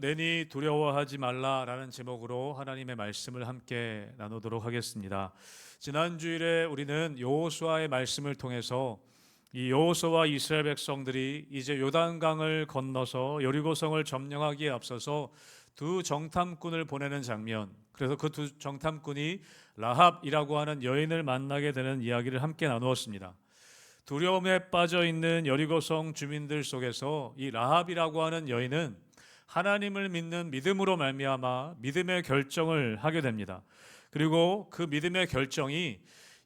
내니 두려워하지 말라라는 제목으로 하나님의 말씀을 함께 나누도록 하겠습니다. 지난 주일에 우리는 여호수아의 말씀을 통해서 이 여호수아와 이스라엘 백성들이 이제 요단강을 건너서 여리고성을 점령하기에 앞서서 두 정탐꾼을 보내는 장면, 그래서 그 두 정탐꾼이 라합이라고 하는 여인을 만나게 되는 이야기를 함께 나누었습니다. 두려움에 빠져 있는 여리고성 주민들 속에서 이 라합이라고 하는 여인은 하나님을 믿는 믿음으로 말미암아 믿음의 결정을 하게 됩니다. 그리고 그 믿음의 결정이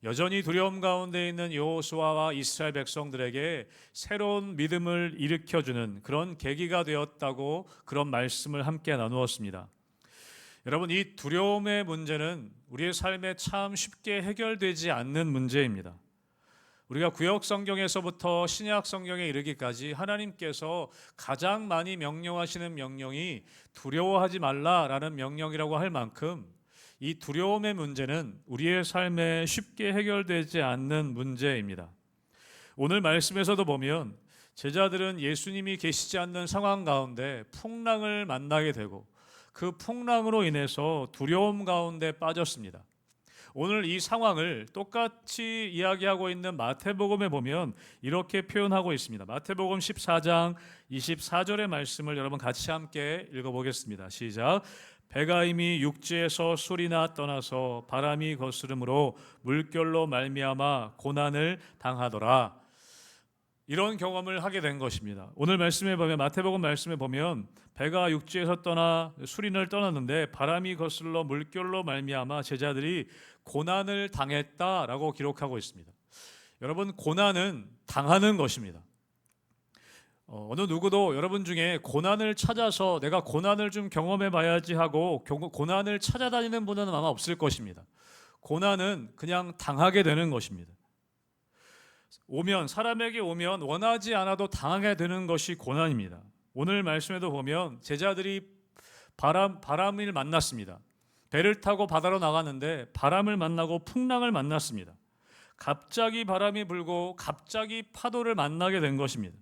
여전히 두려움 가운데 있는 여호수아와 이스라엘 백성들에게 새로운 믿음을 일으켜주는 그런 계기가 되었다고 그런 말씀을 함께 나누었습니다. 여러분, 이 두려움의 문제는 우리의 삶에 참 쉽게 해결되지 않는 문제입니다. 우리가 구약 성경에서부터 신약 성경에 이르기까지 하나님께서 가장 많이 명령하시는 명령이 두려워하지 말라라는 명령이라고 할 만큼 이 두려움의 문제는 우리의 삶에 쉽게 해결되지 않는 문제입니다. 오늘 말씀에서도 보면 제자들은 예수님이 계시지 않는 상황 가운데 풍랑을 만나게 되고 그 풍랑으로 인해서 두려움 가운데 빠졌습니다. 오늘 이 상황을 똑같이 이야기하고 있는 마태복음에 보면 이렇게 표현하고 있습니다. 마태복음 14장 24절의 말씀을 여러분 같이 함께 읽어보겠습니다. 시작. 배가 이미 육지에서 술이나 떠나서 바람이 거스름으로 물결로 말미암아 고난을 당하더라. 이런 경험을 하게 된 것입니다. 오늘 말씀에 보면 마태복음 말씀에 보면 배가 육지에서 떠나 수린을 떠났는데 바람이 거슬러 물결로 말미암아 제자들이 고난을 당했다라고 기록하고 있습니다. 여러분, 고난은 당하는 것입니다. 어느 누구도 여러분 중에 고난을 찾아서 내가 고난을 좀 경험해 봐야지 하고 고난을 찾아다니는 분은 아마 없을 것입니다. 고난은 그냥 당하게 되는 것입니다. 사람에게 오면 원하지 않아도 당하게 되는 것이 고난입니다. 오늘 말씀에도 보면 제자들이 바람을 만났습니다. 배를 타고 바다로 나갔는데 바람을 만나고 풍랑을 만났습니다. 갑자기 바람이 불고 갑자기 파도를 만나게 된 것입니다.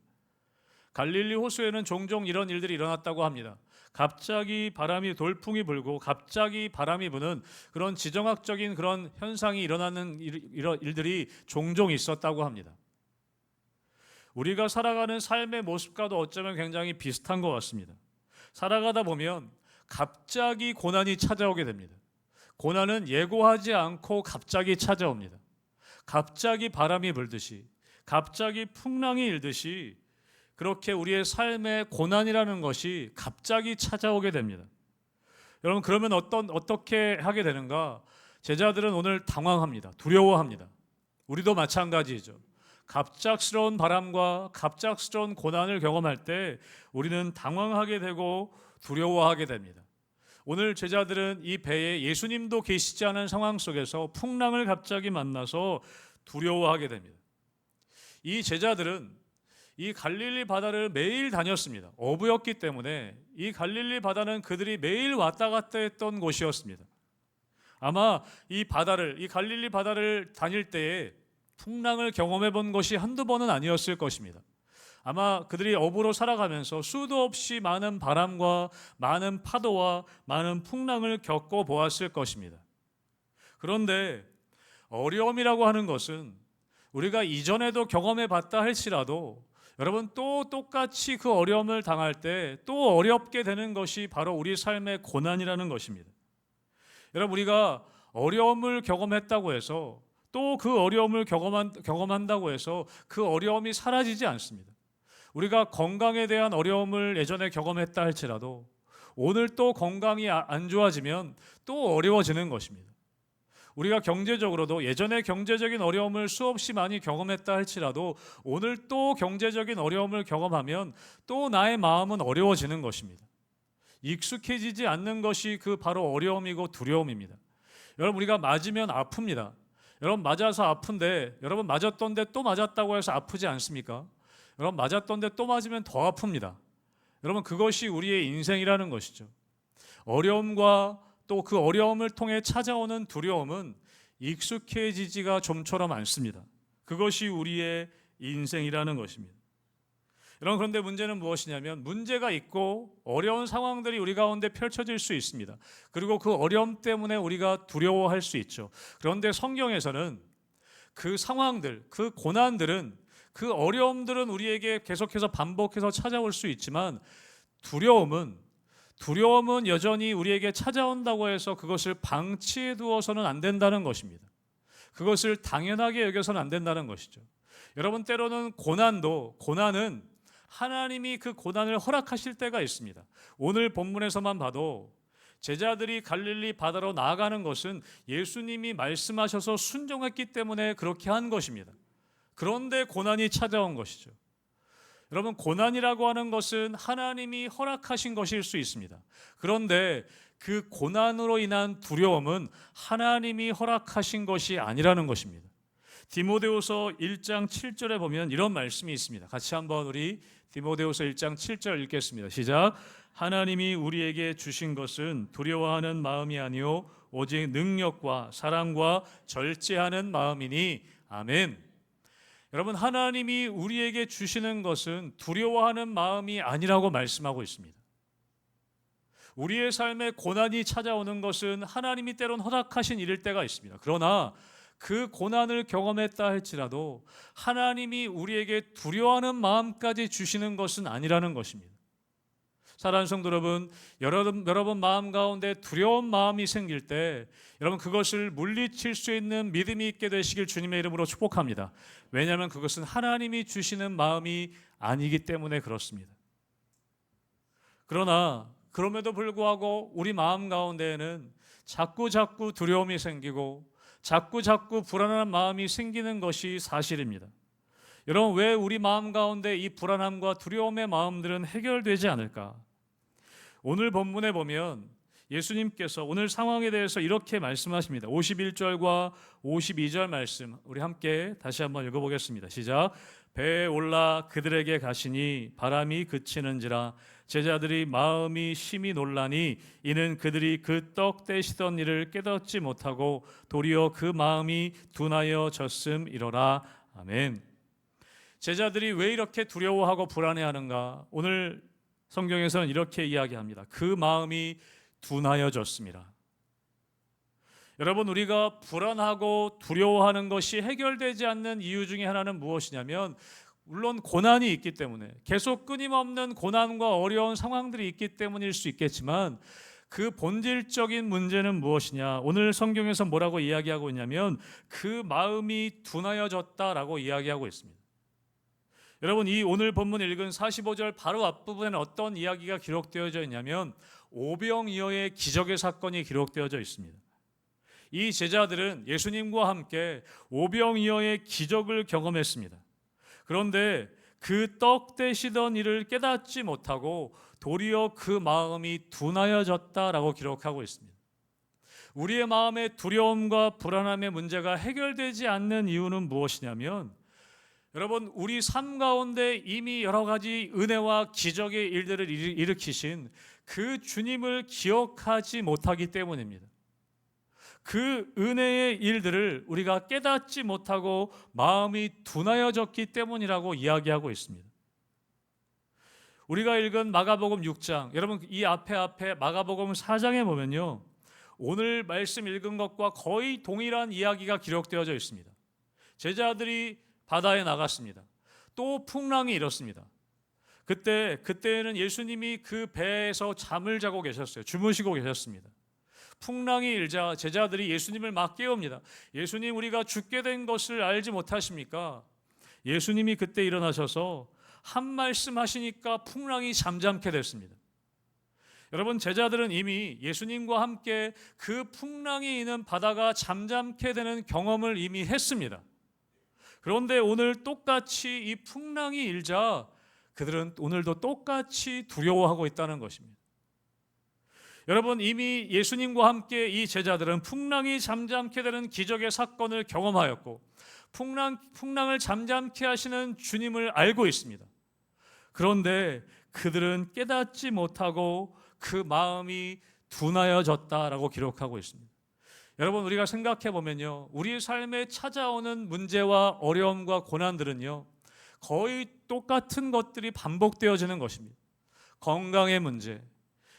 갈릴리 호수에는 종종 이런 일들이 일어났다고 합니다. 갑자기 돌풍이 불고 갑자기 바람이 부는 그런 지정학적인 그런 현상이 일어나는 이런 일들이 종종 있었다고 합니다. 우리가 살아가는 삶의 모습과도 어쩌면 굉장히 비슷한 것 같습니다. 살아가다 보면 갑자기 고난이 찾아오게 됩니다. 고난은 예고하지 않고 갑자기 찾아옵니다. 갑자기 바람이 불듯이, 갑자기 풍랑이 일듯이 그렇게 우리의 삶에 고난이라는 것이 갑자기 찾아오게 됩니다. 여러분, 그러면 어떻게 하게 되는가? 제자들은 오늘 당황합니다. 두려워합니다. 우리도 마찬가지죠. 갑작스러운 바람과 갑작스러운 고난을 경험할 때 우리는 당황하게 되고 두려워하게 됩니다. 오늘 제자들은 이 배에 예수님도 계시지 않은 상황 속에서 풍랑을 갑자기 만나서 두려워하게 됩니다. 이 제자들은 이 갈릴리 바다를 매일 다녔습니다. 어부였기 때문에 이 갈릴리 바다는 그들이 매일 왔다 갔다 했던 곳이었습니다. 아마 이 갈릴리 바다를 다닐 때에 풍랑을 경험해 본 것이 한두 번은 아니었을 것입니다. 아마 그들이 어부로 살아가면서 수도 없이 많은 바람과 많은 파도와 많은 풍랑을 겪어 보았을 것입니다. 그런데 어려움이라고 하는 것은 우리가 이전에도 경험해 봤다 할지라도 여러분, 또 똑같이 그 어려움을 당할 때 또 어렵게 되는 것이 바로 우리 삶의 고난이라는 것입니다. 여러분, 우리가 어려움을 경험했다고 해서 또 그 어려움을 경험한다고 해서 그 어려움이 사라지지 않습니다. 우리가 건강에 대한 어려움을 예전에 경험했다 할지라도 오늘 또 건강이 안 좋아지면 또 어려워지는 것입니다. 우리가 경제적으로도 예전에 경제적인 어려움을 수없이 많이 경험했다 할지라도 오늘 또 경제적인 어려움을 경험하면 또 나의 마음은 어려워지는 것입니다. 익숙해지지 않는 것이 그 바로 어려움이고 두려움입니다. 여러분, 우리가 맞으면 아픕니다. 여러분, 맞아서 아픈데 여러분 맞았던데 또 맞았다고 해서 아프지 않습니까? 여러분, 맞았던데 또 맞으면 더 아픕니다. 여러분, 그것이 우리의 인생이라는 것이죠. 어려움과 또 그 어려움을 통해 찾아오는 두려움은 익숙해지지가 좀처럼 않습니다. 그것이 우리의 인생이라는 것입니다. 여러분, 그런데 문제는 무엇이냐면 문제가 있고 어려운 상황들이 우리 가운데 펼쳐질 수 있습니다. 그리고 그 어려움 때문에 우리가 두려워할 수 있죠. 그런데 성경에서는 그 상황들, 그 고난들은, 그 어려움들은 우리에게 계속해서 반복해서 찾아올 수 있지만 두려움은 여전히 우리에게 찾아온다고 해서 그것을 방치해 두어서는 안 된다는 것입니다. 그것을 당연하게 여겨서는 안 된다는 것이죠. 여러분, 때로는 고난은 하나님이 그 고난을 허락하실 때가 있습니다. 오늘 본문에서만 봐도 제자들이 갈릴리 바다로 나아가는 것은 예수님이 말씀하셔서 순종했기 때문에 그렇게 한 것입니다. 그런데 고난이 찾아온 것이죠. 여러분, 고난이라고 하는 것은 하나님이 허락하신 것일 수 있습니다. 그런데 그 고난으로 인한 두려움은 하나님이 허락하신 것이 아니라는 것입니다. 디모데후서 1장 7절에 보면 이런 말씀이 있습니다. 같이 한번 우리 디모데후서 1장 7절 읽겠습니다. 시작. 하나님이 우리에게 주신 것은 두려워하는 마음이 아니요 오직 능력과 사랑과 절제하는 마음이니 아멘. 여러분, 하나님이 우리에게 주시는 것은 두려워하는 마음이 아니라고 말씀하고 있습니다. 우리의 삶에 고난이 찾아오는 것은 하나님이 때론 허락하신 일일 때가 있습니다. 그러나 그 고난을 경험했다 할지라도 하나님이 우리에게 두려워하는 마음까지 주시는 것은 아니라는 것입니다. 사랑하는 성도 여러분 마음 가운데 두려운 마음이 생길 때 여러분 그것을 물리칠 수 있는 믿음이 있게 되시길 주님의 이름으로 축복합니다. 왜냐하면 그것은 하나님이 주시는 마음이 아니기 때문에 그렇습니다. 그러나 그럼에도 불구하고 우리 마음 가운데에는 자꾸 두려움이 생기고 자꾸 불안한 마음이 생기는 것이 사실입니다. 여러분, 왜 우리 마음 가운데 이 불안함과 두려움의 마음들은 해결되지 않을까? 오늘 본문에 보면 예수님께서 오늘 상황에 대해서 이렇게 말씀하십니다. 51절과 52절 말씀 우리 함께 다시 한번 읽어보겠습니다. 시작. 배에 올라 그들에게 가시니 바람이 그치는지라 제자들이 마음이 심히 놀라니 이는 그들이 그 떡 떼시던 일을 깨닫지 못하고 도리어 그 마음이 둔하여졌음이로라. 아멘. 제자들이 왜 이렇게 두려워하고 불안해하는가? 오늘 성경에서는 이렇게 이야기합니다. 그 마음이 둔하여졌습니다. 여러분, 우리가 불안하고 두려워하는 것이 해결되지 않는 이유 중에 하나는 무엇이냐면 물론 고난이 있기 때문에 계속 끊임없는 고난과 어려운 상황들이 있기 때문일 수 있겠지만 그 본질적인 문제는 무엇이냐? 오늘 성경에서 뭐라고 이야기하고 있냐면 그 마음이 둔하여졌다라고 이야기하고 있습니다. 여러분, 이 오늘 본문 읽은 45절 바로 앞부분에는 어떤 이야기가 기록되어져 있냐면 오병이어의 기적의 사건이 기록되어져 있습니다. 이 제자들은 예수님과 함께 오병이어의 기적을 경험했습니다. 그런데 그 떡 떼시던 일을 깨닫지 못하고 도리어 그 마음이 둔하여졌다라고 기록하고 있습니다. 우리의 마음의 두려움과 불안함의 문제가 해결되지 않는 이유는 무엇이냐면 여러분, 우리 삶 가운데 이미 여러 가지 은혜와 기적의 일들을 일으키신 그 주님을 기억하지 못하기 때문입니다. 그 은혜의 일들을 우리가 깨닫지 못하고 마음이 둔하여졌기 때문이라고 이야기하고 있습니다. 우리가 읽은 마가복음 6장, 여러분 이 앞에 마가복음 4장에 보면요, 오늘 말씀 읽은 것과 거의 동일한 이야기가 기록되어져 있습니다. 제자들이 바다에 나갔습니다. 또 풍랑이 일었습니다. 그때는 예수님이 그 배에서 잠을 자고 계셨어요. 주무시고 계셨습니다. 풍랑이 일자 제자들이 예수님을 막 깨웁니다. 예수님, 우리가 죽게 된 것을 알지 못하십니까? 예수님이 그때 일어나셔서 한 말씀 하시니까 풍랑이 잠잠케 됐습니다. 여러분, 제자들은 이미 예수님과 함께 그 풍랑이 있는 바다가 잠잠케 되는 경험을 이미 했습니다. 그런데 오늘 똑같이 이 풍랑이 일자 그들은 오늘도 똑같이 두려워하고 있다는 것입니다. 여러분, 이미 예수님과 함께 이 제자들은 풍랑이 잠잠케 되는 기적의 사건을 경험하였고 풍랑을 잠잠케 하시는 주님을 알고 있습니다. 그런데 그들은 깨닫지 못하고 그 마음이 둔하여졌다라고 기록하고 있습니다. 여러분, 우리가 생각해 보면요, 우리 삶에 찾아오는 문제와 어려움과 고난들은요, 거의 똑같은 것들이 반복되어지는 것입니다. 건강의 문제,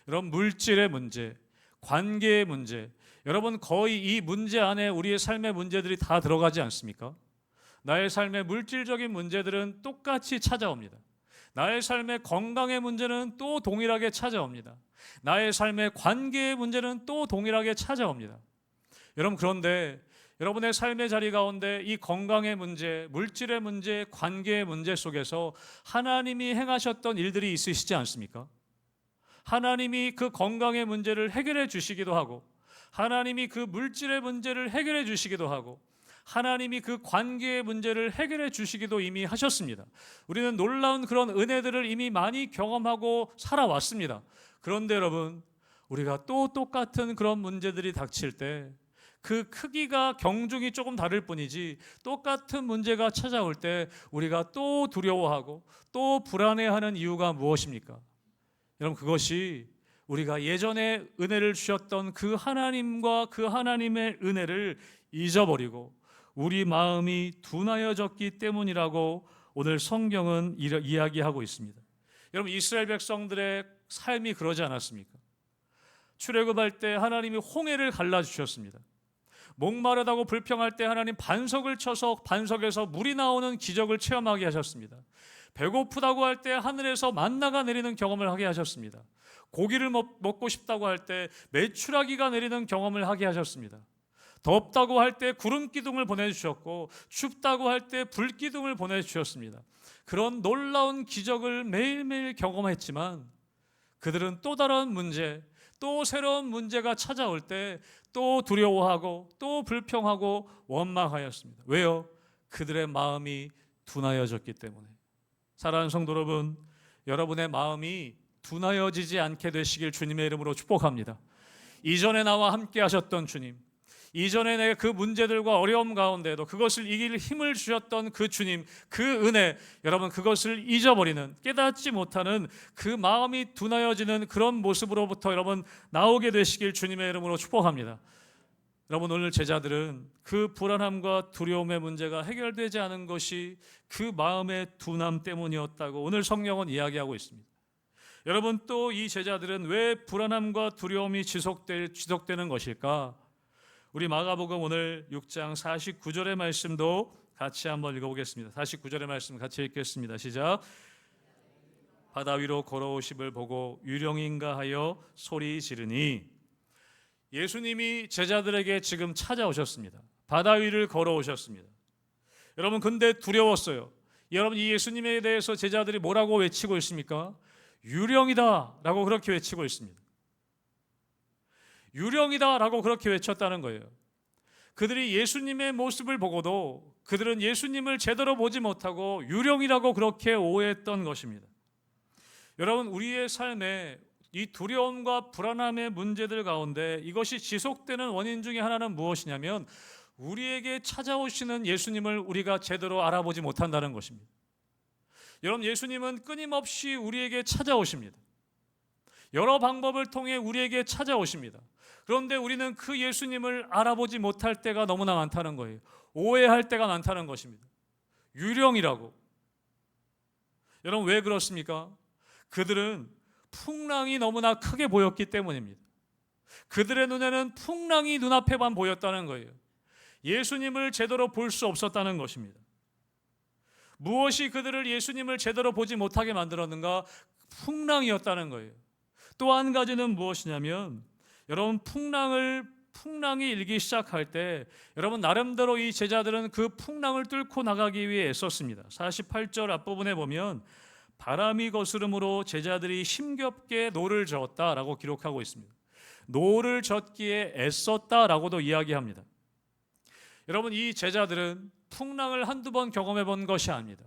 여러분 물질의 문제, 관계의 문제, 여러분 거의 이 문제 안에 우리의 삶의 문제들이 다 들어가지 않습니까? 나의 삶의 물질적인 문제들은 똑같이 찾아옵니다. 나의 삶의 건강의 문제는 또 동일하게 찾아옵니다. 나의 삶의 관계의 문제는 또 동일하게 찾아옵니다. 여러분 그런데 여러분의 삶의 자리 가운데 이 건강의 문제, 물질의 문제, 관계의 문제 속에서 하나님이 행하셨던 일들이 있으시지 않습니까? 하나님이 그 건강의 문제를 해결해 주시기도 하고, 하나님이 그 물질의 문제를 해결해 주시기도 하고, 하나님이 그 관계의 문제를 해결해 주시기도 이미 하셨습니다. 우리는 놀라운 그런 은혜들을 이미 많이 경험하고 살아왔습니다. 그런데 여러분, 우리가 또 똑같은 그런 문제들이 닥칠 때 그 크기가 경중이 조금 다를 뿐이지 똑같은 문제가 찾아올 때 우리가 또 두려워하고 또 불안해하는 이유가 무엇입니까? 여러분 그것이 우리가 예전에 은혜를 주셨던 그 하나님과 그 하나님의 은혜를 잊어버리고 우리 마음이 둔하여졌기 때문이라고 오늘 성경은 이야기하고 있습니다. 여러분 이스라엘 백성들의 삶이 그러지 않았습니까? 출애굽할 때 하나님이 홍해를 갈라주셨습니다. 목마르다고 불평할 때 하나님 반석을 쳐서 반석에서 물이 나오는 기적을 체험하게 하셨습니다. 배고프다고 할 때 하늘에서 만나가 내리는 경험을 하게 하셨습니다. 고기를 먹고 싶다고 할 때 메추라기가 내리는 경험을 하게 하셨습니다. 덥다고 할 때 구름 기둥을 보내주셨고 춥다고 할 때 불 기둥을 보내주셨습니다. 그런 놀라운 기적을 매일매일 경험했지만 그들은 또 다른 문제, 또 새로운 문제가 찾아올 때 또 두려워하고 또 불평하고 원망하였습니다. 왜요? 그들의 마음이 둔하여졌기 때문에. 사랑하는 성도 여러분, 여러분의 마음이 둔하여지지 않게 되시길 주님의 이름으로 축복합니다. 이전에 나와 함께 하셨던 주님, 이전에 내가 그 문제들과 어려움 가운데도 그것을 이길 힘을 주셨던 그 주님, 그 은혜, 여러분 그것을 잊어버리는, 깨닫지 못하는 그 마음이 둔하여지는 그런 모습으로부터 여러분 나오게 되시길 주님의 이름으로 축복합니다. 여러분 오늘 제자들은 그 불안함과 두려움의 문제가 해결되지 않은 것이 그 마음의 둔함 때문이었다고 오늘 성경은 이야기하고 있습니다. 여러분 또 이 제자들은 왜 불안함과 두려움이 지속되는 것일까? 우리 마가복음 오늘 6장 49절의 말씀도 같이 한번 읽어보겠습니다. 49절의 말씀 같이 읽겠습니다. 시작. 바다 위로 걸어오심을 보고 유령인가 하여 소리 지르니. 예수님이 제자들에게 지금 찾아오셨습니다. 바다 위를 걸어오셨습니다. 여러분 근데 두려웠어요. 여러분 이 예수님에 대해서 제자들이 뭐라고 외치고 있습니까? 유령이다 라고 그렇게 외치고 있습니다. 유령이다 라고 그렇게 외쳤다는 거예요. 그들이 예수님의 모습을 보고도 그들은 예수님을 제대로 보지 못하고 유령이라고 그렇게 오해했던 것입니다. 여러분 우리의 삶에 이 두려움과 불안함의 문제들 가운데 이것이 지속되는 원인 중에 하나는 무엇이냐면 우리에게 찾아오시는 예수님을 우리가 제대로 알아보지 못한다는 것입니다. 여러분 예수님은 끊임없이 우리에게 찾아오십니다. 여러 방법을 통해 우리에게 찾아오십니다. 그런데 우리는 그 예수님을 알아보지 못할 때가 너무나 많다는 거예요. 오해할 때가 많다는 것입니다. 유령이라고. 여러분 왜 그렇습니까? 그들은 풍랑이 너무나 크게 보였기 때문입니다. 그들의 눈에는 풍랑이 눈앞에만 보였다는 거예요. 예수님을 제대로 볼 수 없었다는 것입니다. 무엇이 그들을 예수님을 제대로 보지 못하게 만들었는가? 풍랑이었다는 거예요. 또 한 가지는 무엇이냐면 여러분 풍랑이 일기 시작할 때 여러분 나름대로 이 제자들은 그 풍랑을 뚫고 나가기 위해 애썼습니다. 48절 앞부분에 보면 바람이 거스름으로 제자들이 힘겹게 노를 저었다라고 기록하고 있습니다. 노를 젓기에 애썼다라고도 이야기합니다. 여러분 이 제자들은 풍랑을 한두 번 경험해 본 것이 아닙니다.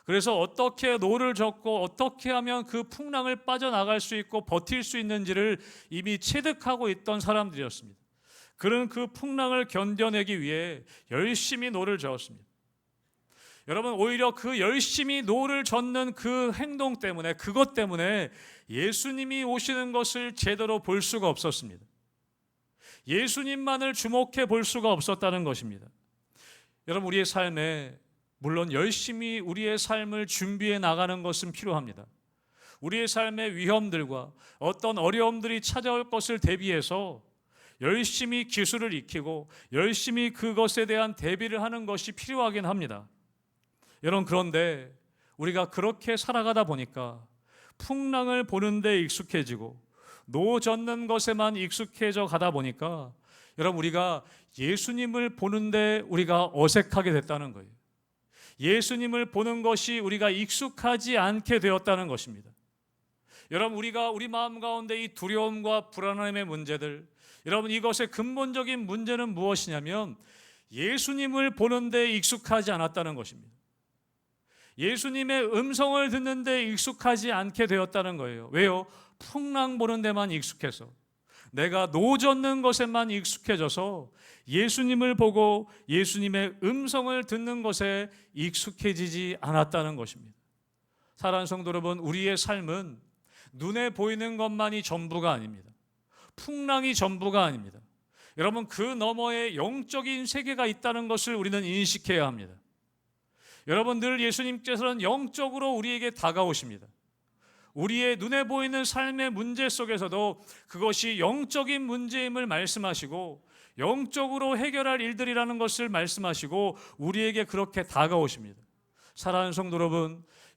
그래서 어떻게 노를 젓고 어떻게 하면 그 풍랑을 빠져나갈 수 있고 버틸 수 있는지를 이미 체득하고 있던 사람들이었습니다. 그는 그 풍랑을 견뎌내기 위해 열심히 노를 저었습니다. 여러분 오히려 그 열심히 노를 젓는 그 행동 때문에 그것 때문에 예수님이 오시는 것을 제대로 볼 수가 없었습니다. 예수님만을 주목해 볼 수가 없었다는 것입니다. 여러분 우리의 삶에 물론 열심히 우리의 삶을 준비해 나가는 것은 필요합니다. 우리의 삶의 위험들과 어떤 어려움들이 찾아올 것을 대비해서 열심히 기술을 익히고 열심히 그것에 대한 대비를 하는 것이 필요하긴 합니다. 여러분, 그런데 우리가 그렇게 살아가다 보니까 풍랑을 보는 데 익숙해지고 노 젓는 것에만 익숙해져 가다 보니까 여러분, 우리가 예수님을 보는데 우리가 어색하게 됐다는 거예요. 예수님을 보는 것이 우리가 익숙하지 않게 되었다는 것입니다. 여러분, 우리가 우리 마음 가운데 이 두려움과 불안함의 문제들, 여러분, 이것의 근본적인 문제는 무엇이냐면 예수님을 보는데 익숙하지 않았다는 것입니다. 예수님의 음성을 듣는데 익숙하지 않게 되었다는 거예요. 왜요? 풍랑 보는 데만 익숙해서, 내가 노 젓는 것에만 익숙해져서 예수님을 보고 예수님의 음성을 듣는 것에 익숙해지지 않았다는 것입니다. 사랑하는 성도 여러분, 우리의 삶은 눈에 보이는 것만이 전부가 아닙니다. 풍랑이 전부가 아닙니다. 여러분, 그 너머에 영적인 세계가 있다는 것을 우리는 인식해야 합니다. 여러분, 늘 예수님께서는 영적으로 우리에게 다가오십니다. 우리의 눈에 보이는 삶의 문제 속에서도 그것이 영적인 문제임을 말씀하시고 영적으로 해결할 일들이라는 것을 말씀하시고 우리에게 그렇게 다가오십니다. 사랑하는 성도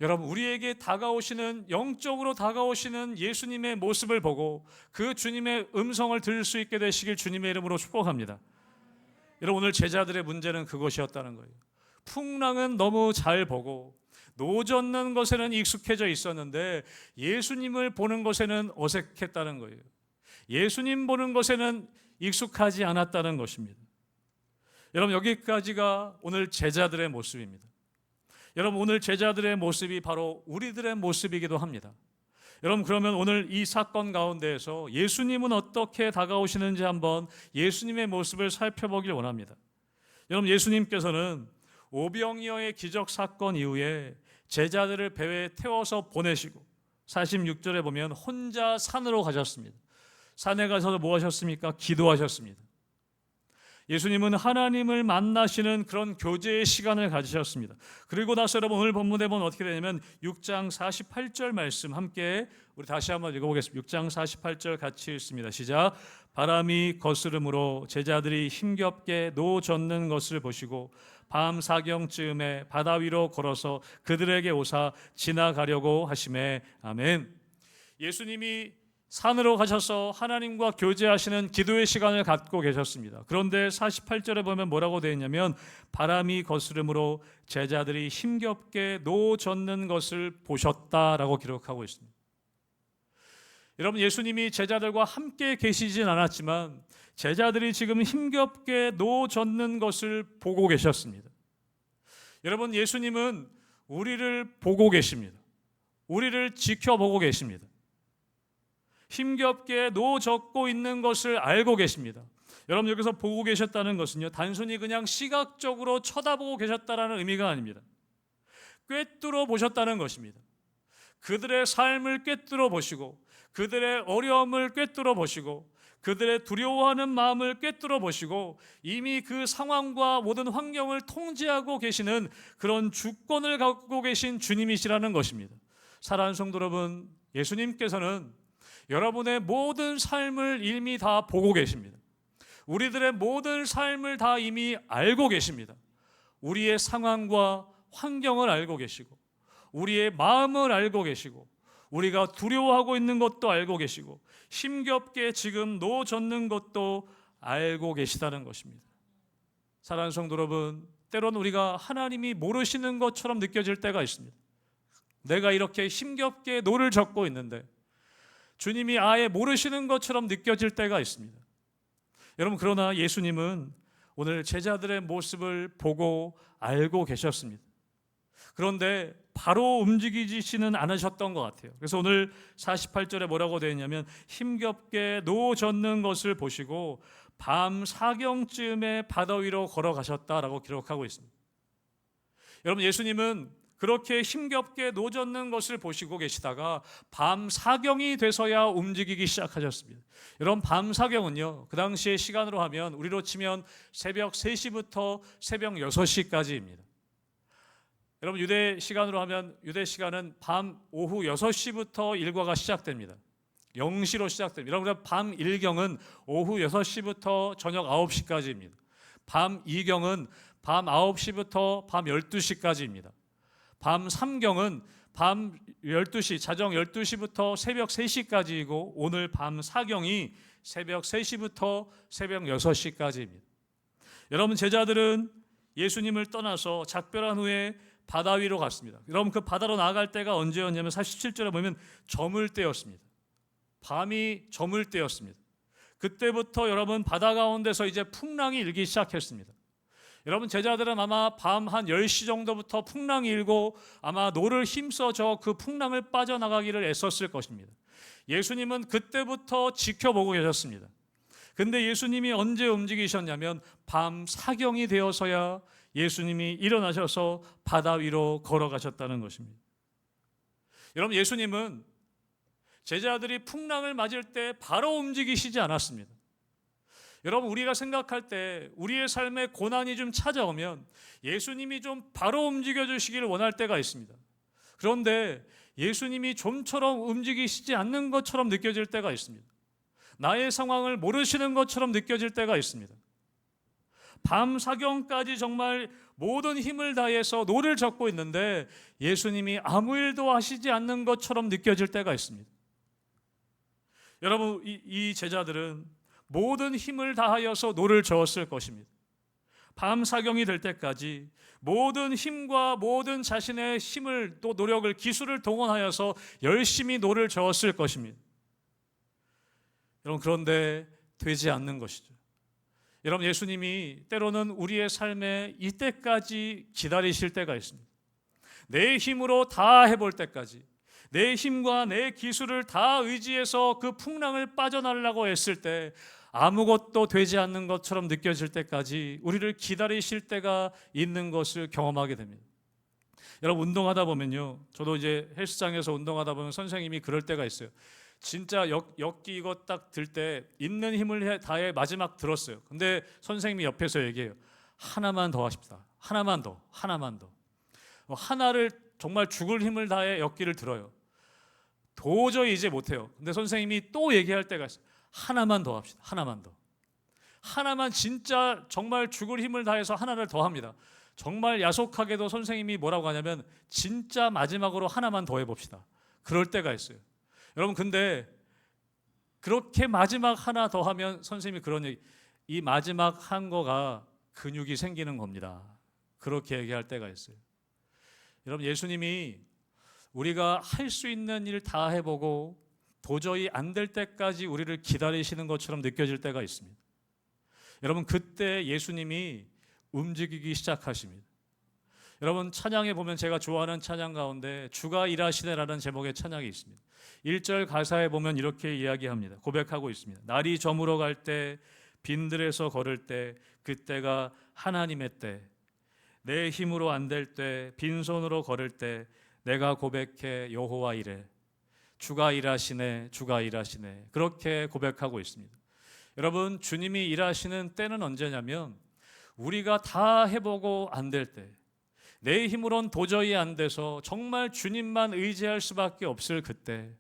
여러분, 우리에게 다가오시는, 영적으로 다가오시는 예수님의 모습을 보고 그 주님의 음성을 들을 수 있게 되시길 주님의 이름으로 축복합니다. 여러분, 오늘 제자들의 문제는 그것이었다는 거예요. 풍랑은 너무 잘 보고 노 젓는 것에는 익숙해져 있었는데 예수님을 보는 것에는 어색했다는 거예요. 예수님 보는 것에는 익숙하지 않았다는 것입니다. 여러분, 여기까지가 오늘 제자들의 모습입니다. 여러분, 오늘 제자들의 모습이 바로 우리들의 모습이기도 합니다. 여러분, 그러면 오늘 이 사건 가운데에서 예수님은 어떻게 다가오시는지 한번 예수님의 모습을 살펴보길 원합니다. 여러분, 예수님께서는 오병이어의 기적 사건 이후에 제자들을 배에 태워서 보내시고 46절에 보면 혼자 산으로 가셨습니다. 산에 가셔서 뭐 하셨습니까? 기도하셨습니다. 예수님은 하나님을 만나시는 그런 교제의 시간을 가지셨습니다. 그리고 나서 여러분, 오늘 본문에 보면 어떻게 되냐면 6장 48절 말씀 함께 우리 다시 한번 읽어보겠습니다. 6장 48절 같이 읽습니다. 시작. 바람이 거스름으로 제자들이 힘겹게 노 젓는 것을 보시고 밤 사경쯤에 바다 위로 걸어서 그들에게 오사 지나가려고 하시매. 아멘. 예수님이 산으로 가셔서 하나님과 교제하시는 기도의 시간을 갖고 계셨습니다. 그런데 48절에 보면 뭐라고 되어 있냐면 바람이 거스름으로 제자들이 힘겹게 노 젓는 것을 보셨다라고 기록하고 있습니다. 여러분, 예수님이 제자들과 함께 계시진 않았지만 제자들이 지금 힘겹게 노 젓는 것을 보고 계셨습니다. 여러분, 예수님은 우리를 보고 계십니다. 우리를 지켜보고 계십니다. 힘겹게 노 젓고 있는 것을 알고 계십니다. 여러분, 여기서 보고 계셨다는 것은요, 단순히 그냥 시각적으로 쳐다보고 계셨다는 의미가 아닙니다. 꿰뚫어 보셨다는 것입니다. 그들의 삶을 꿰뚫어 보시고 그들의 어려움을 꿰뚫어 보시고 그들의 두려워하는 마음을 꿰뚫어 보시고 이미 그 상황과 모든 환경을 통제하고 계시는 그런 주권을 갖고 계신 주님이시라는 것입니다. 사랑하는 성도 여러분, 예수님께서는 여러분의 모든 삶을 이미 다 보고 계십니다. 우리들의 모든 삶을 다 이미 알고 계십니다. 우리의 상황과 환경을 알고 계시고 우리의 마음을 알고 계시고 우리가 두려워하고 있는 것도 알고 계시고 힘겹게 지금 노 젓는 것도 알고 계시다는 것입니다. 사랑하는 성도 여러분, 때로는 우리가 하나님이 모르시는 것처럼 느껴질 때가 있습니다. 내가 이렇게 힘겹게 노를 젓고 있는데 주님이 아예 모르시는 것처럼 느껴질 때가 있습니다. 여러분, 그러나 예수님은 오늘 제자들의 모습을 보고 알고 계셨습니다. 그런데 바로 움직이지는 않으셨던 것 같아요. 그래서 오늘 48절에 뭐라고 되어 있냐면 힘겹게 노 젓는 것을 보시고 밤 사경쯤에 바다 위로 걸어가셨다라고 기록하고 있습니다. 여러분, 예수님은 그렇게 힘겹게 노 젓는 것을 보시고 계시다가 밤 사경이 돼서야 움직이기 시작하셨습니다. 여러분, 밤 사경은요, 그 당시의 시간으로 하면 우리로 치면 새벽 3시부터 새벽 6시까지입니다. 여러분 유대 시간으로 하면 유대 시간은 밤 오후 6시부터 일과가 시작됩니다. 0시로 시작됩니다. 여러분 밤 1경은 오후 6시부터 저녁 9시까지입니다. 밤 2경은 밤 9시부터 밤 12시까지입니다. 밤 3경은 밤 12시, 자정 12시부터 새벽 3시까지이고 오늘 밤 4경이 새벽 3시부터 새벽 6시까지입니다. 여러분 제자들은 예수님을 떠나서 작별한 후에 바다 위로 갔습니다. 여러분 그 바다로 나아갈 때가 언제였냐면 47절에 보면 저물 때였습니다. 밤이 저물 때였습니다. 그때부터 여러분 바다 가운데서 이제 풍랑이 일기 시작했습니다. 여러분 제자들은 아마 밤 한 10시 정도부터 풍랑이 일고 아마 노를 힘써서 그 풍랑을 빠져나가기를 애썼을 것입니다. 예수님은 그때부터 지켜보고 계셨습니다. 근데 예수님이 언제 움직이셨냐면 밤 사경이 되어서야 예수님이 일어나셔서 바다 위로 걸어가셨다는 것입니다. 여러분 예수님은 제자들이 풍랑을 맞을 때 바로 움직이시지 않았습니다. 여러분 우리가 생각할 때 우리의 삶에 고난이 좀 찾아오면 예수님이 좀 바로 움직여 주시기를 원할 때가 있습니다. 그런데 예수님이 좀처럼 움직이시지 않는 것처럼 느껴질 때가 있습니다. 나의 상황을 모르시는 것처럼 느껴질 때가 있습니다. 밤 사경까지 정말 모든 힘을 다해서 노를 젓고 있는데 예수님이 아무 일도 하시지 않는 것처럼 느껴질 때가 있습니다. 여러분 이 제자들은 모든 힘을 다하여서 노를 저었을 것입니다. 밤 사경이 될 때까지 모든 힘과 모든 자신의 힘을 또 노력을 기술을 동원하여서 열심히 노를 저었을 것입니다. 여러분 그런데 되지 않는 것이죠. 여러분 예수님이 때로는 우리의 삶에 이때까지 기다리실 때가 있습니다. 내 힘으로 다 해볼 때까지 내 힘과 내 기술을 다 의지해서 그 풍랑을 빠져나가려고 했을 때 아무것도 되지 않는 것처럼 느껴질 때까지 우리를 기다리실 때가 있는 것을 경험하게 됩니다. 여러분 운동하다 보면요, 저도 이제 헬스장에서 운동하다 보면 선생님이 그럴 때가 있어요. 진짜 역기 이거 딱 들 때 있는 힘을 다해 마지막 들었어요. 근데 선생님이 옆에서 얘기해요. 하나만 더 하십시다. 하나만 더. 하나를 정말 죽을 힘을 다해 역기를 들어요. 도저히 이제 못해요. 근데 선생님이 또 얘기할 때가 있어요. 하나만 더 합시다. 하나만 진짜 정말 죽을 힘을 다해서 하나를 더 합니다. 정말 야속하게도 선생님이 뭐라고 하냐면 진짜 마지막으로 하나만 더 해봅시다. 그럴 때가 있어요. 여러분 근데 그렇게 마지막 하나 더 하면 선생님이 그런 얘기, 이 마지막 한 거가 근육이 생기는 겁니다. 그렇게 얘기할 때가 있어요. 여러분 예수님이 우리가 할 수 있는 일 다 해보고 도저히 안 될 때까지 우리를 기다리시는 것처럼 느껴질 때가 있습니다. 여러분 그때 예수님이 움직이기 시작하십니다. 여러분 찬양에 보면 제가 좋아하는 찬양 가운데 주가 일하시네라는 제목의 찬양이 있습니다. 1절 가사에 보면 이렇게 이야기합니다. 고백하고 있습니다. 날이 저물어 갈 때 빈들에서 걸을 때 그때가 하나님의 때 내 힘으로 안 될 때 빈손으로 걸을 때 내가 고백해 여호와 이래 주가 일하시네 그렇게 고백하고 있습니다. 여러분 주님이 일하시는 때는 언제냐면 우리가 다 해보고 안 될 때 내 힘으론 도저히 안 돼서 정말 주님만 의지할 수밖에 없을 그때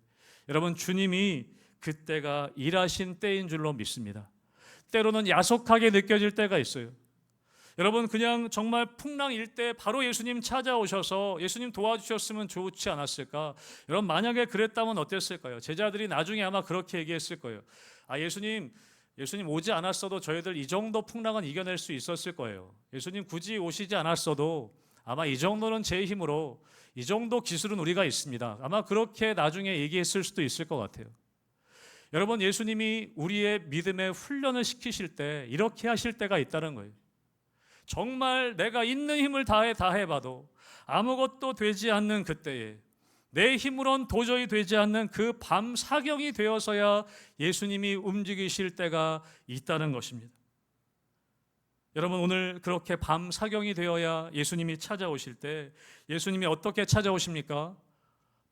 여러분 주님이 그때가 일하신 때인 줄로 믿습니다. 때로는 야속하게 느껴질 때가 있어요. 여러분 그냥 정말 풍랑일 때 바로 예수님 찾아오셔서 예수님 도와주셨으면 좋지 않았을까? 여러분 만약에 그랬다면 어땠을까요? 제자들이 나중에 아마 그렇게 얘기했을 거예요. 예수님 오지 않았어도 저희들 이 정도 풍랑은 이겨낼 수 있었을 거예요. 예수님 굳이 오시지 않았어도 아마 이 정도는 제 힘으로 이 정도 기술은 우리가 있습니다. 아마 그렇게 나중에 얘기했을 수도 있을 것 같아요. 여러분 예수님이 우리의 믿음의 훈련을 시키실 때 이렇게 하실 때가 있다는 거예요. 정말 내가 있는 힘을 다 해봐도 아무것도 되지 않는 그때에 내 힘으론 도저히 되지 않는 그 밤 사경이 되어서야 예수님이 움직이실 때가 있다는 것입니다. 여러분 오늘 그렇게 밤 사경이 되어야 예수님이 찾아오실 때 예수님이 어떻게 찾아오십니까?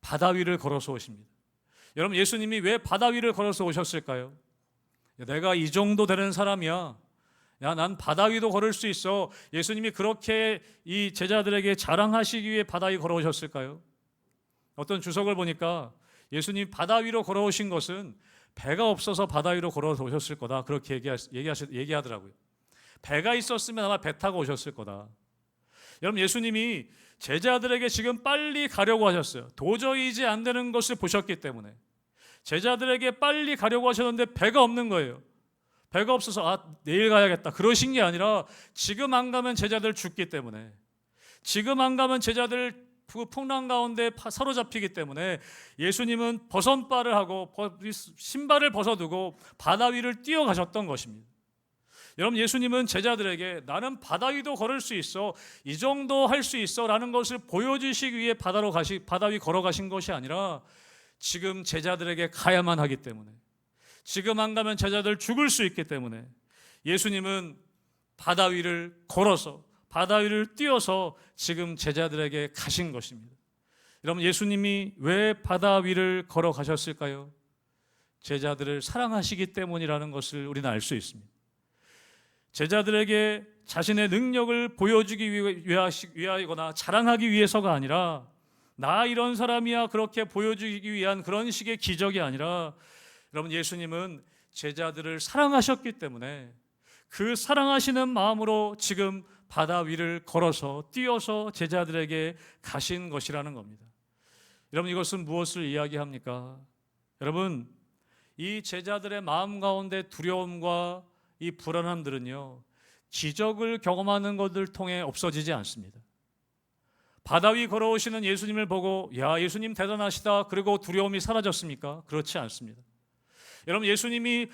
바다 위를 걸어서 오십니다. 여러분 예수님이 왜 바다 위를 걸어서 오셨을까요? 내가 이 정도 되는 사람이야. 야, 난 바다 위도 걸을 수 있어. 예수님이 그렇게 이 제자들에게 자랑하시기 위해 바다 위 걸어오셨을까요? 어떤 주석을 보니까 예수님 바다 위로 걸어오신 것은 배가 없어서 바다 위로 걸어오셨을 거다. 그렇게 얘기하더라고요. 배가 있었으면 아마 배 타고 오셨을 거다. 여러분, 예수님이 제자들에게 지금 빨리 가려고 하셨어요. 도저히 이제 안 되는 것을 보셨기 때문에. 제자들에게 빨리 가려고 하셨는데 배가 없는 거예요. 배가 없어서 내일 가야겠다 그러신 게 아니라 지금 안 가면 제자들 죽기 때문에, 지금 안 가면 제자들 그 풍랑 가운데 사로잡히기 때문에 예수님은 벗선발을 하고 신발을 벗어두고 바다 위를 뛰어가셨던 것입니다. 여러분, 예수님은 제자들에게 나는 바다 위도 걸을 수 있어, 이 정도 할 수 있어 라는 것을 보여주시기 위해 바다 위 걸어가신 것이 아니라 지금 제자들에게 가야만 하기 때문에, 지금 안 가면 제자들 죽을 수 있기 때문에 예수님은 바다 위를 걸어서, 바다 위를 뛰어서 지금 제자들에게 가신 것입니다. 여러분, 예수님이 왜 바다 위를 걸어가셨을까요? 제자들을 사랑하시기 때문이라는 것을 우리는 알 수 있습니다. 제자들에게 자신의 능력을 보여주기 위하거나 자랑하기 위해서가 아니라, 나 이런 사람이야 그렇게 보여주기 위한 그런 식의 기적이 아니라, 여러분, 예수님은 제자들을 사랑하셨기 때문에 그 사랑하시는 마음으로 지금 바다 위를 걸어서 뛰어서 제자들에게 가신 것이라는 겁니다. 여러분, 이것은 무엇을 이야기합니까? 여러분, 이 제자들의 마음 가운데 두려움과 이 불안함들은요, 기적을 경험하는 것을 통해 없어지지 않습니다. 바다 위 걸어오시는 예수님을 보고 야, 예수님 대단하시다 그리고 두려움이 사라졌습니까? 그렇지 않습니다. 여러분, 예수님이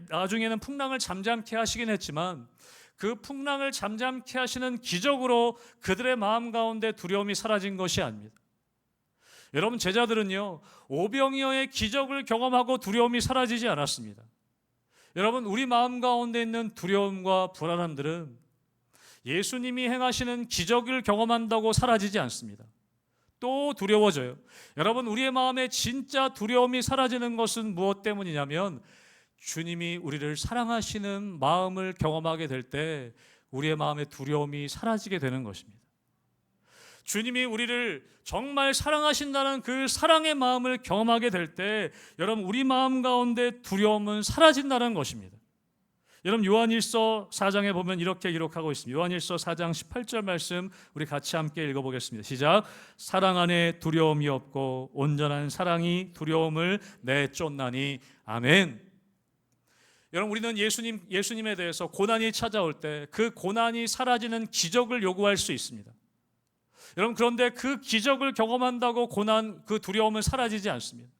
나중에는 풍랑을 잠잠케 하시긴 했지만 그 풍랑을 잠잠케 하시는 기적으로 그들의 마음 가운데 두려움이 사라진 것이 아닙니다. 여러분, 제자들은요, 오병이어의 기적을 경험하고 두려움이 사라지지 않았습니다. 여러분, 우리 마음 가운데 있는 두려움과 불안함들은 예수님이 행하시는 기적을 경험한다고 사라지지 않습니다. 또 두려워져요. 여러분, 우리의 마음에 진짜 두려움이 사라지는 것은 무엇 때문이냐면 주님이 우리를 사랑하시는 마음을 경험하게 될 때 우리의 마음의 두려움이 사라지게 되는 것입니다. 주님이 우리를 정말 사랑하신다는 그 사랑의 마음을 경험하게 될 때 여러분, 우리 마음 가운데 두려움은 사라진다는 것입니다. 여러분, 요한일서 4장에 보면 이렇게 기록하고 있습니다. 요한일서 4장 18절 말씀 우리 같이 함께 읽어보겠습니다. 시작. 사랑 안에 두려움이 없고 온전한 사랑이 두려움을 내쫓나니. 아멘. 여러분, 우리는 예수님에 대해서 고난이 찾아올 때 그 고난이 사라지는 기적을 요구할 수 있습니다. 여러분, 그런데 그 기적을 경험한다고 그 두려움은 사라지지 않습니다.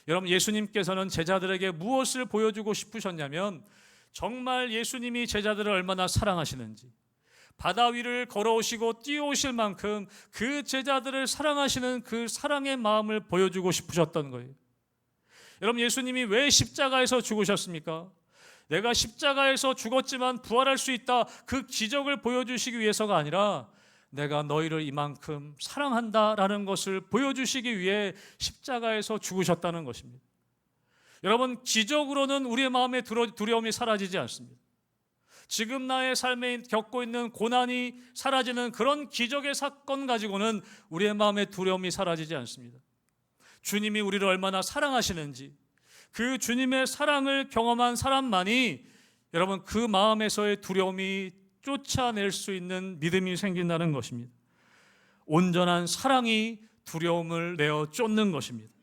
여러분, 예수님께서는 제자들에게 무엇을 보여주고 싶으셨냐면 정말 예수님이 제자들을 얼마나 사랑하시는지, 바다 위를 걸어오시고 뛰어오실 만큼 그 제자들을 사랑하시는 그 사랑의 마음을 보여주고 싶으셨던 거예요. 여러분, 예수님이 왜 십자가에서 죽으셨습니까? 내가 십자가에서 죽었지만 부활할 수 있다, 그 기적을 보여주시기 위해서가 아니라 내가 너희를 이만큼 사랑한다라는 것을 보여주시기 위해 십자가에서 죽으셨다는 것입니다. 여러분, 기적으로는 우리의 마음의 두려움이 사라지지 않습니다. 지금 나의 삶에 겪고 있는 고난이 사라지는 그런 기적의 사건 가지고는 우리의 마음의 두려움이 사라지지 않습니다. 주님이 우리를 얼마나 사랑하시는지, 그 주님의 사랑을 경험한 사람만이 여러분 그 마음에서의 두려움이 쫓아낼 수 있는 믿음이 생긴다는 것입니다. 온전한 사랑이 두려움을 내어 쫓는 것입니다.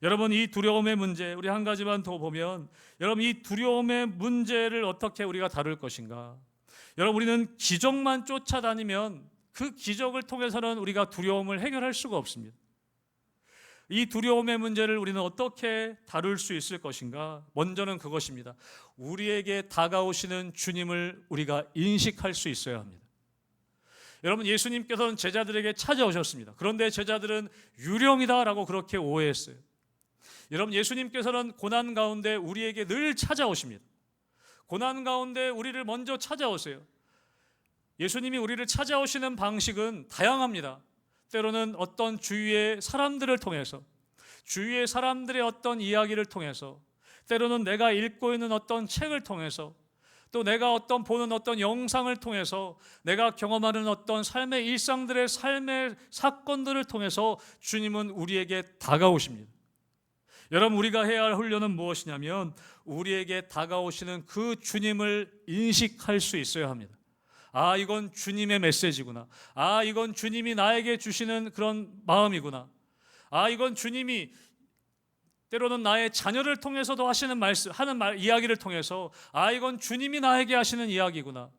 여러분, 이 두려움의 문제, 우리 한 가지만 더 보면, 여러분, 이 두려움의 문제를 어떻게 우리가 다룰 것인가? 여러분, 우리는 기적만 쫓아다니면 그 기적을 통해서는 우리가 두려움을 해결할 수가 없습니다. 이 두려움의 문제를 우리는 어떻게 다룰 수 있을 것인가? 먼저는 그것입니다. 우리에게 다가오시는 주님을 우리가 인식할 수 있어야 합니다. 여러분, 예수님께서는 제자들에게 찾아오셨습니다. 그런데 제자들은 유령이다라고 그렇게 오해했어요. 여러분, 예수님께서는 고난 가운데 우리에게 늘 찾아오십니다. 고난 가운데 우리를 먼저 찾아오세요. 예수님이 우리를 찾아오시는 방식은 다양합니다. 때로는 어떤 주위의 사람들을 통해서, 주위의 사람들의 어떤 이야기를 통해서, 때로는 내가 읽고 있는 어떤 책을 통해서, 또 내가 보는 어떤 영상을 통해서, 내가 경험하는 어떤 삶의 일상들의 삶의 사건들을 통해서 주님은 우리에게 다가오십니다. 여러분, 우리가 해야 할 훈련은 무엇이냐면 우리에게 다가오시는 그 주님을 인식할 수 있어야 합니다. 아, 이건 주님의 메시지구나. 아, 이건 주님이 나에게 주시는 그런 마음이구나. 아, 이건 주님이 때로는 나의 자녀를 통해서도 하시는 이야기를 통해서, 아, 이건 주님이 나에게 하시는 이야기구나.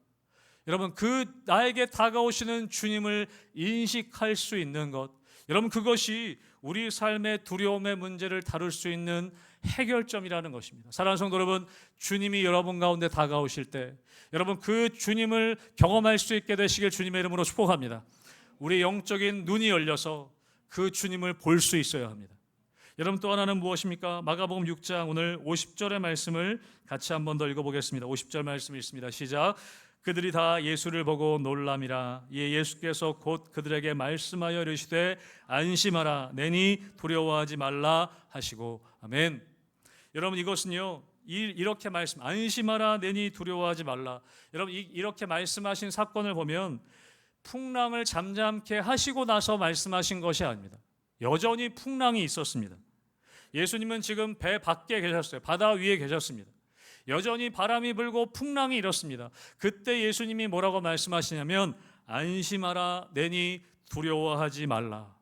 여러분, 그 나에게 다가오시는 주님을 인식할 수 있는 것, 여러분, 그것이 우리 삶의 두려움의 문제를 다룰 수 있는 해결점이라는 것입니다. 사랑하는 성도 여러분, 주님이 여러분 가운데 다가오실 때 여러분 그 주님을 경험할 수 있게 되시길 주님의 이름으로 축복합니다. 우리 영적인 눈이 열려서 그 주님을 볼 수 있어야 합니다. 여러분, 또 하나는 무엇입니까? 마가복음 6장 오늘 50절의 말씀을 같이 한 번 더 읽어보겠습니다. 50절 말씀 읽습니다. 시작. 그들이 다 예수를 보고 놀람이라. 이에 예수께서 곧 그들에게 말씀하여 이르시되 안심하라, 내니 두려워하지 말라 하시고. 아멘. 여러분, 이것은요, 이렇게 안심하라, 내니 두려워하지 말라. 여러분, 이렇게 말씀하신 사건을 보면 풍랑을 잠잠케 하시고 나서 말씀하신 것이 아닙니다. 여전히 풍랑이 있었습니다. 예수님은 지금 배 밖에 계셨어요. 바다 위에 계셨습니다. 여전히 바람이 불고 풍랑이 일었습니다. 그때 예수님이 뭐라고 말씀하시냐면 안심하라, 내니 두려워하지 말라.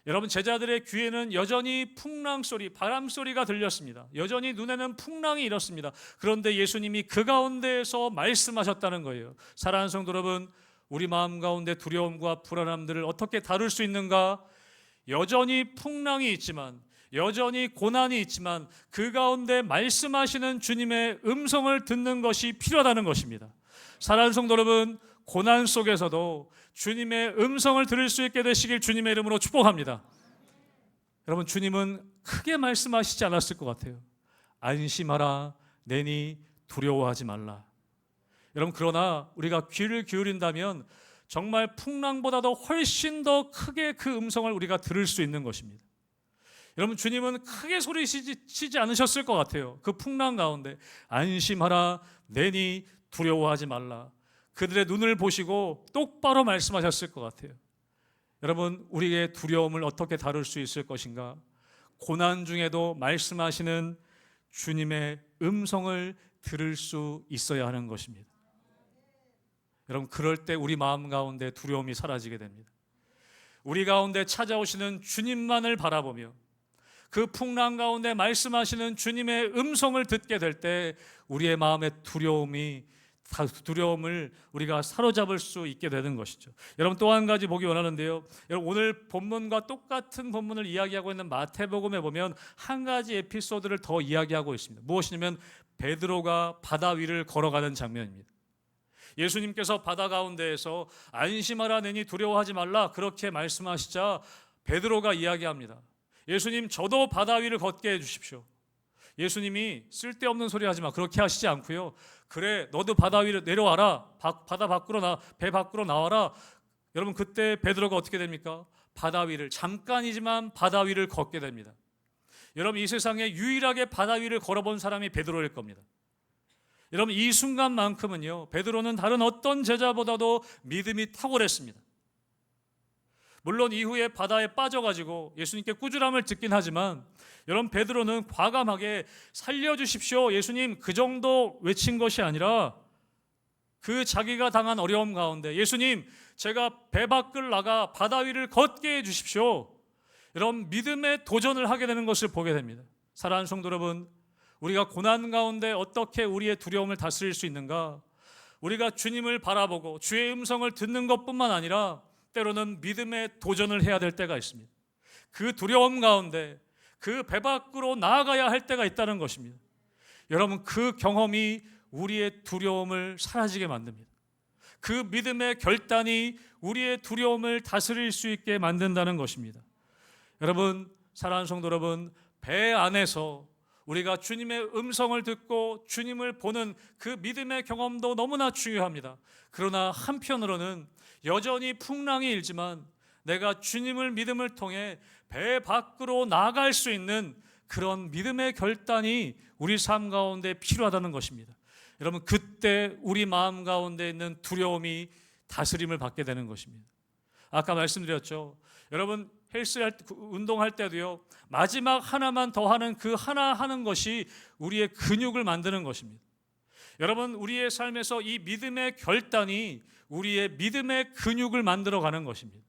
여러분, 제자들의 귀에는 여전히 풍랑 소리, 바람 소리가 들렸습니다. 여전히 눈에는 풍랑이 일었습니다. 그런데 예수님이 그 가운데에서 말씀하셨다는 거예요. 사랑하는 성도 여러분, 우리 마음 가운데 두려움과 불안함들을 어떻게 다룰 수 있는가? 여전히 풍랑이 있지만, 여전히 고난이 있지만 그 가운데 말씀하시는 주님의 음성을 듣는 것이 필요하다는 것입니다. 사랑하는 성도 여러분, 고난 속에서도 주님의 음성을 들을 수 있게 되시길 주님의 이름으로 축복합니다. 여러분, 주님은 크게 말씀하시지 않았을 것 같아요. 안심하라, 내니 두려워하지 말라. 여러분, 그러나 우리가 귀를 기울인다면 정말 풍랑보다도 훨씬 더 크게 그 음성을 우리가 들을 수 있는 것입니다. 여러분, 주님은 크게 소리치지 않으셨을 것 같아요. 그 풍랑 가운데 안심하라, 내니 두려워하지 말라. 그들의 눈을 보시고 똑바로 말씀하셨을 것 같아요. 여러분, 우리의 두려움을 어떻게 다룰 수 있을 것인가? 고난 중에도 말씀하시는 주님의 음성을 들을 수 있어야 하는 것입니다. 여러분, 그럴 때 우리 마음 가운데 두려움이 사라지게 됩니다. 우리 가운데 찾아오시는 주님만을 바라보며 그 풍랑 가운데 말씀하시는 주님의 음성을 듣게 될 때 우리의 마음의 두려움을 우리가 사로잡을 수 있게 되는 것이죠. 여러분, 또 한 가지 보기 원하는데요. 여러분, 오늘 본문과 똑같은 본문을 이야기하고 있는 마태복음에 보면 한 가지 에피소드를 더 이야기하고 있습니다. 무엇이냐면 베드로가 바다 위를 걸어가는 장면입니다. 예수님께서 바다 가운데에서 안심하라, 내니 두려워하지 말라 그렇게 말씀하시자 베드로가 이야기합니다. 예수님, 저도 바다 위를 걷게 해주십시오. 예수님이 쓸데없는 소리 하지 마, 그렇게 하시지 않고요. 그래, 너도 바다 위로 내려와라, 배 밖으로 나와라. 여러분, 그때 베드로가 어떻게 됩니까? 바다 위를, 잠깐이지만 바다 위를 걷게 됩니다. 여러분, 이 세상에 유일하게 바다 위를 걸어본 사람이 베드로일 겁니다. 여러분, 이 순간만큼은요, 베드로는 다른 어떤 제자보다도 믿음이 탁월했습니다. 물론 이후에 바다에 빠져가지고 예수님께 꾸지람을 듣긴 하지만 여러분, 베드로는 과감하게 살려주십시오, 예수님, 그 정도 외친 것이 아니라 그 자기가 당한 어려움 가운데 예수님, 제가 배 밖을 나가 바다 위를 걷게 해주십시오. 여러분, 믿음의 도전을 하게 되는 것을 보게 됩니다. 사랑하는 성도 여러분, 우리가 고난 가운데 어떻게 우리의 두려움을 다스릴 수 있는가? 우리가 주님을 바라보고 주의 음성을 듣는 것뿐만 아니라 때로는 믿음의 도전을 해야 될 때가 있습니다. 그 두려움 가운데 그 배 밖으로 나아가야 할 때가 있다는 것입니다. 여러분, 그 경험이 우리의 두려움을 사라지게 만듭니다. 그 믿음의 결단이 우리의 두려움을 다스릴 수 있게 만든다는 것입니다. 여러분, 사랑하는 성도 여러분, 배 안에서 우리가 주님의 음성을 듣고 주님을 보는 그 믿음의 경험도 너무나 중요합니다. 그러나 한편으로는 여전히 풍랑이 일지만 내가 주님을 믿음을 통해 배 밖으로 나아갈 수 있는 그런 믿음의 결단이 우리 삶 가운데 필요하다는 것입니다. 여러분, 그때 우리 마음 가운데 있는 두려움이 다스림을 받게 되는 것입니다. 아까 말씀드렸죠. 여러분, 운동할 때도요, 마지막 하나만 더 하는 그 하나 하는 것이 우리의 근육을 만드는 것입니다. 여러분, 우리의 삶에서 이 믿음의 결단이 우리의 믿음의 근육을 만들어 가는 것입니다.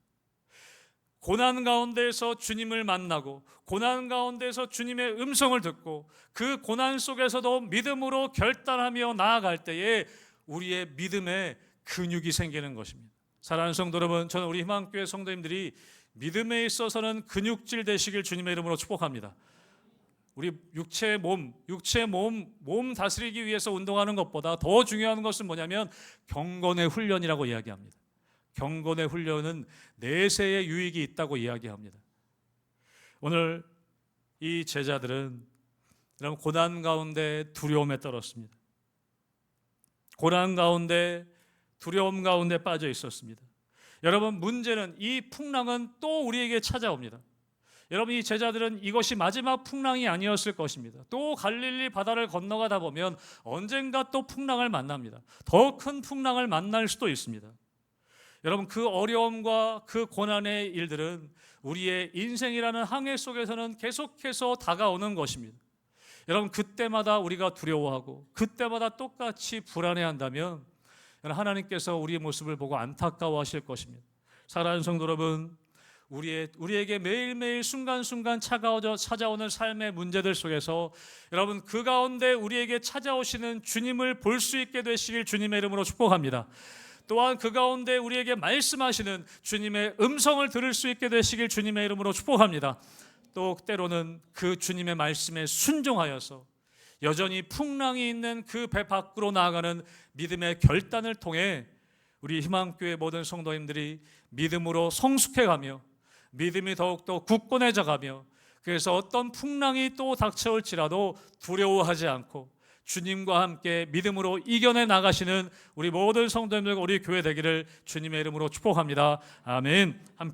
고난 가운데에서 주님을 만나고 고난 가운데에서 주님의 음성을 듣고 그 고난 속에서도 믿음으로 결단하며 나아갈 때에 우리의 믿음의 근육이 생기는 것입니다. 사랑하는 성도 여러분, 저는 우리 희망교회 성도님들이 믿음에 있어서는 근육질 되시길 주님의 이름으로 축복합니다. 우리 육체의 몸 다스리기 위해서 운동하는 것보다 더 중요한 것은 뭐냐면 경건의 훈련이라고 이야기합니다. 경건의 훈련은 내세의 유익이 있다고 이야기합니다. 오늘 이 제자들은 여러분 고난 가운데 두려움에 떨었습니다. 고난 가운데 두려움 가운데 빠져 있었습니다. 여러분, 문제는 이 풍랑은 또 우리에게 찾아옵니다. 여러분, 이 제자들은 이것이 마지막 풍랑이 아니었을 것입니다. 또 갈릴리 바다를 건너가다 보면 언젠가 또 풍랑을 만납니다. 더 큰 풍랑을 만날 수도 있습니다. 여러분, 그 어려움과 그 고난의 일들은 우리의 인생이라는 항해 속에서는 계속해서 다가오는 것입니다. 여러분, 그때마다 우리가 두려워하고 그때마다 똑같이 불안해한다면 하나님께서 우리의 모습을 보고 안타까워하실 것입니다. 사랑하는 성도 여러분, 우리에게 매일매일 순간순간 찾아오는 삶의 문제들 속에서 여러분, 그 가운데 우리에게 찾아오시는 주님을 볼 수 있게 되시길 주님의 이름으로 축복합니다. 또한 그 가운데 우리에게 말씀하시는 주님의 음성을 들을 수 있게 되시길 주님의 이름으로 축복합니다. 또 때로는 그 주님의 말씀에 순종하여서 여전히 풍랑이 있는 그 배 밖으로 나아가는 믿음의 결단을 통해 우리 희망교회 모든 성도님들이 믿음으로 성숙해가며 믿음이 더욱더 굳건해져 가며 그래서 어떤 풍랑이 또 닥쳐올지라도 두려워하지 않고 주님과 함께 믿음으로 이겨내 나가시는 우리 모든 성도님들과 우리 교회 되기를 주님의 이름으로 축복합니다. 아멘. 함께